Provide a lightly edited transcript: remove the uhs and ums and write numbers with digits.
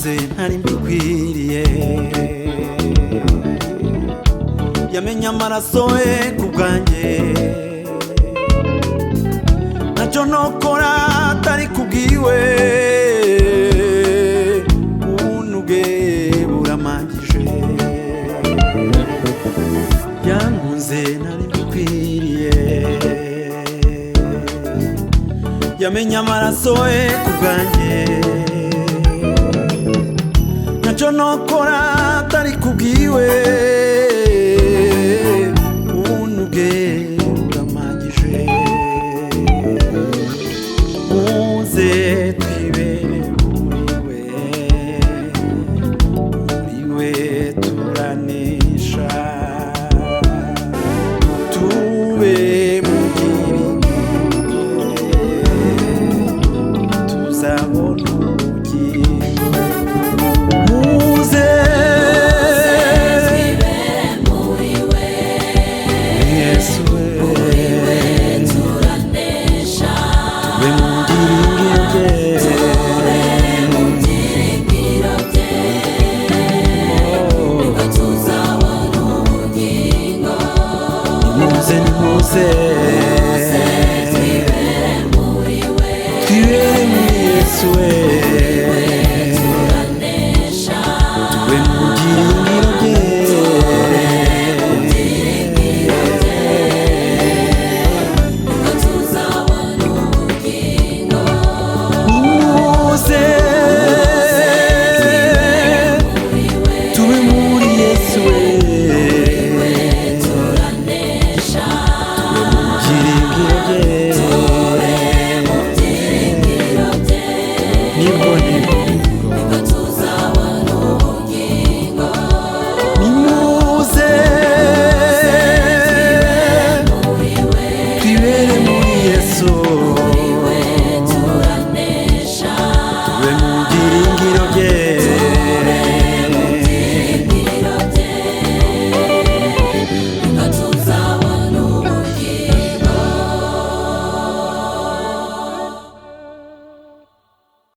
yankunze ntari mbikwiriye, yamenye amaraso ye ku bwanjye, ntacyo nokora atari kubwiwe, ubuntu bwe buramagije, yankunze ntari mbikwiriye, yamenye amaraso ye ku bwanjye, ntacyo nokora atari kubwiwe, ubuntu bwe buramagije, muze twibere muri we turanesha, tube mu byiringiro tuzabona ubugingo, muze twibere muri we, Yesu we turanesha, tube mu byiringiro bye, nibwo tuzabona ubugingo. nimuze Twibere muri we, twibere muri Yesu we turanesha, tube mu byiringiro nibwo tuzabona ubugingo. muze tube muri Yesu we Turanesha, byiringiro bye byiringiro bye, nibwo